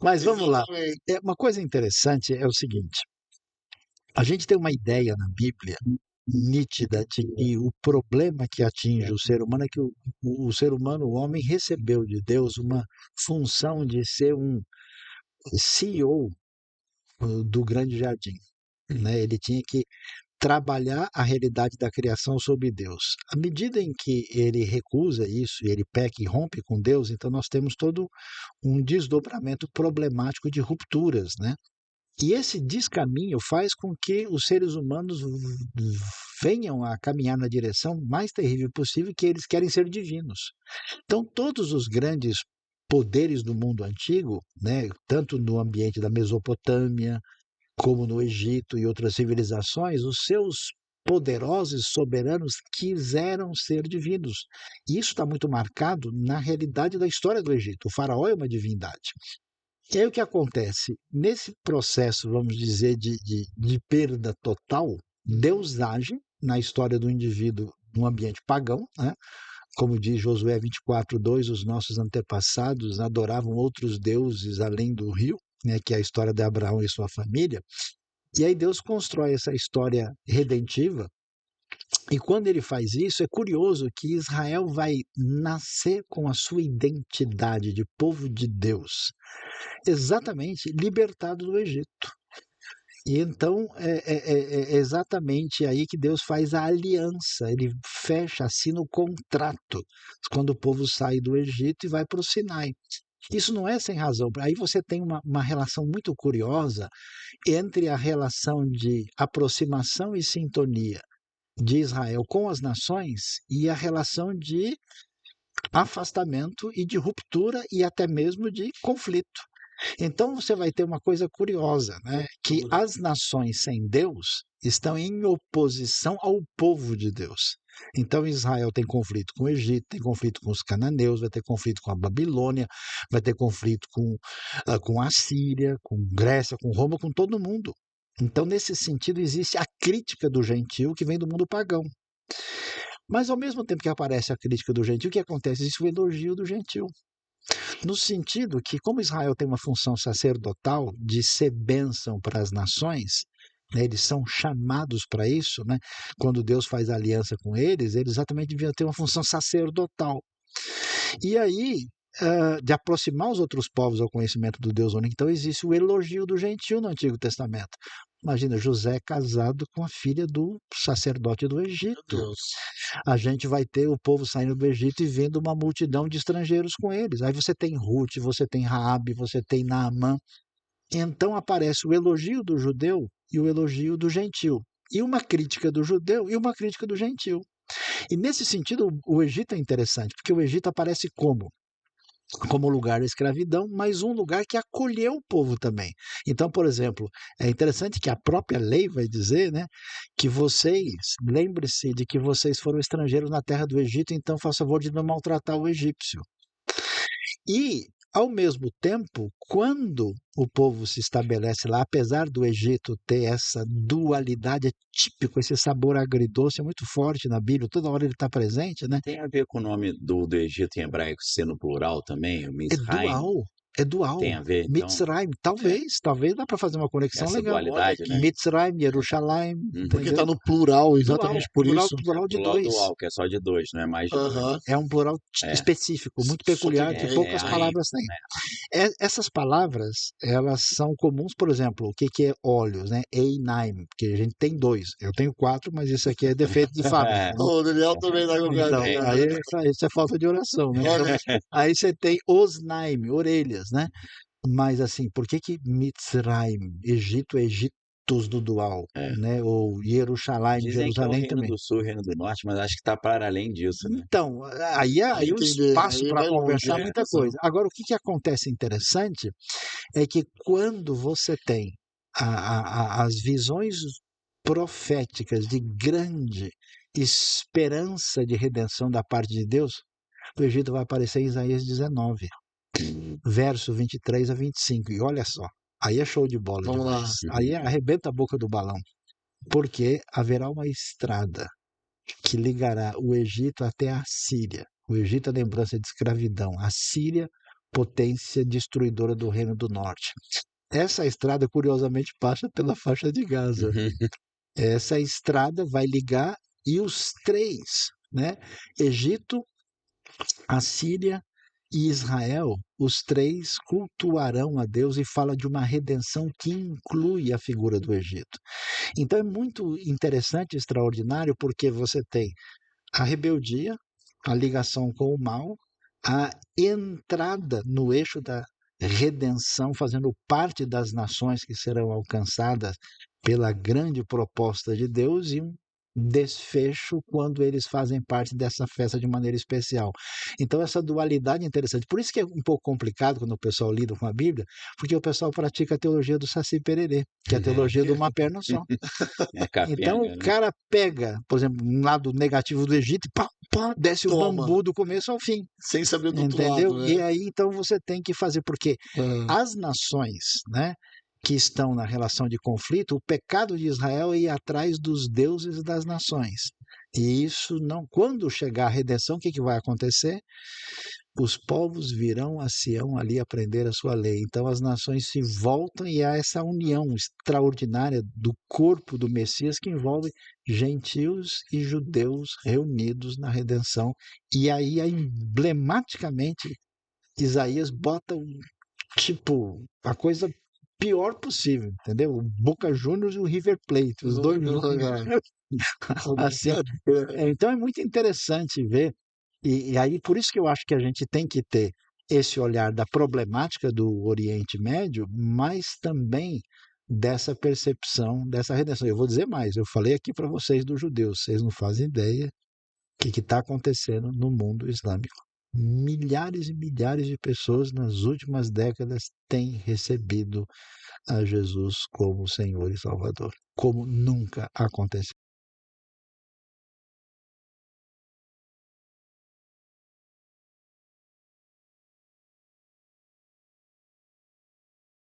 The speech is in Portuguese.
Mas vamos lá. Exatamente. Uma coisa interessante é o seguinte: a gente tem uma ideia na Bíblia nítida de que o problema que atinge o ser humano é que o ser humano, o homem, recebeu de Deus uma função de ser um CEO do grande jardim. Né? Ele tinha que trabalhar a realidade da criação sob Deus. À medida em que ele recusa isso, ele peca e rompe com Deus, então nós temos todo um desdobramento problemático de rupturas, né? E esse descaminho faz com que os seres humanos venham a caminhar na direção mais terrível possível, que eles querem ser divinos. Então, todos os grandes poderes do mundo antigo, né, tanto no ambiente da Mesopotâmia, como no Egito e outras civilizações, os seus poderosos soberanos quiseram ser divinos. E isso está muito marcado na realidade da história do Egito. O faraó é uma divindade. E aí o que acontece? Nesse processo, vamos dizer, de perda total, Deus age na história do indivíduo num ambiente pagão, né? Como diz Josué 24:2, os nossos antepassados adoravam outros deuses além do rio, né, que é a história de Abraão e sua família. E aí Deus constrói essa história redentiva. E quando ele faz isso, é curioso que Israel vai nascer com a sua identidade de povo de Deus, exatamente libertado do Egito. E então é exatamente aí que Deus faz a aliança, ele fecha, assina o contrato, quando o povo sai do Egito e vai para o Sinai. Isso não é sem razão. Aí você tem uma relação muito curiosa entre a relação de aproximação e sintonia de Israel com as nações e a relação de afastamento e de ruptura e até mesmo de conflito. Então você vai ter uma coisa curiosa, né? Que as nações sem Deus estão em oposição ao povo de Deus. Então Israel tem conflito com o Egito, tem conflito com os cananeus, vai ter conflito com a Babilônia, vai ter conflito com a Síria, com Grécia, com Roma, com todo mundo. Então, nesse sentido, existe a crítica do gentio que vem do mundo pagão. Mas, ao mesmo tempo que aparece a crítica do gentio, o que acontece? Existe o elogio do gentio. No sentido que, como Israel tem uma função sacerdotal de ser bênção para as nações, né, eles são chamados para isso, né? Quando Deus faz aliança com eles, eles exatamente deviam ter uma função sacerdotal. E aí, de aproximar os outros povos ao conhecimento do Deus único, então existe o elogio do gentio no Antigo Testamento. Imagina, José casado com a filha do sacerdote do Meu Egito. Deus. A gente vai ter o povo saindo do Egito e vendo uma multidão de estrangeiros com eles. Aí você tem Ruth, você tem Raabe, você tem Naamã. Então aparece o elogio do judeu e o elogio do gentil. E uma crítica do judeu e uma crítica do gentil. E nesse sentido, o Egito é interessante, porque o Egito aparece como lugar da escravidão, mas um lugar que acolheu o povo também. Então, por exemplo, é interessante que a própria lei vai dizer, né, que vocês, lembre-se de que vocês foram estrangeiros na terra do Egito, então faça favor de não maltratar o egípcio. E, ao mesmo tempo, quando o povo se estabelece lá, apesar do Egito ter essa dualidade, é típico, esse sabor agridoce é muito forte na Bíblia, toda hora ele está presente, né? Tem a ver com o nome do Egito em hebraico ser no plural também, o É Misraim? dual, é dual. Tem a ver então? Mitzrayim, É, talvez dá para fazer uma conexão essa legal. Olha dualidade, né? aqui. Mitzrayim, Jerusalém, Uhum. Porque tá entendeu? no plural, Dual, exatamente por plural, isso. plural de Plural dois. dual, que é só de 2, não é mais de 2. Aham. É um plural É, específico, muito Só tem peculiar, que é poucas Ain, palavras têm. né, Essas palavras, elas são comuns, por exemplo, o que que é óleos, né? Einaim, porque a gente tem dois. Eu tenho quatro, mas isso aqui é defeito de fábrica, né? O Daniel também tá com cara Então, de aí agora. isso é falta de oração, né? Então, Olha, aí você tem osnaim, orelhas, né? Mas assim, por que que Mitzrayim, Egito é Egiptos do dual, é. né? Ou Jerusalém, Dizem que é o Jerusalém Reino também. do Sul, Reino do Norte, mas acho que está para além disso, né? Então, aí vai aí o entender, espaço aí para vai longe conversar a é É, muita discussão. coisa. Agora, o que que acontece interessante é que quando você tem as visões proféticas de grande esperança de redenção da parte de Deus, o Egito vai aparecer em Isaías 19, verso 23 a 25. E olha só, aí é show de bola Vamos lá. demais. Aí arrebenta a boca do balão, porque haverá uma estrada que ligará o Egito até a Síria. O Egito é lembrança de escravidão. A Síria, potência destruidora do Reino do Norte. Essa estrada, curiosamente, passa pela faixa de Gaza. Uhum. Essa estrada vai ligar e os três, né? Egito, Assíria e Israel, os três cultuarão a Deus e fala de uma redenção que inclui a figura do Egito. Então é muito interessante e extraordinário porque você tem a rebeldia, a ligação com o mal, a entrada no eixo da redenção, fazendo parte das nações que serão alcançadas pela grande proposta de Deus e um desfecho quando eles fazem parte dessa festa de maneira especial. Então essa dualidade é interessante. Por isso que é um pouco complicado quando o pessoal lida com a Bíblia, porque o pessoal pratica a teologia do Saci Pererê, que é a teologia de uma perna só. Uma Então o capenga, né. cara pega, por exemplo, um lado negativo do Egito e pá, pá, desce o Toma, bambu do começo ao fim, sem saber do outro entendeu? lado, né? E aí então você tem que fazer, porque Ah, as nações, né, que estão na relação de conflito, o pecado de Israel é ir atrás dos deuses das nações. E isso não, quando chegar a redenção, o que que vai acontecer? Os povos virão a Sião ali aprender a sua lei. Então as nações se voltam e há essa união extraordinária do corpo do Messias que envolve gentios e judeus reunidos na redenção. E aí, emblematicamente, Isaías bota tipo a coisa pior possível, entendeu? O Boca Juniors e o River Plate, os dois juntos. Assim, então é muito interessante ver, e aí por isso que eu acho que a gente tem que ter esse olhar da problemática do Oriente Médio, mas também dessa percepção, dessa redenção. Eu vou dizer mais, eu falei aqui para vocês dos judeus, vocês não fazem ideia o que está acontecendo no mundo islâmico. Milhares e milhares de pessoas nas últimas décadas têm recebido a Jesus como Senhor e Salvador, como nunca aconteceu.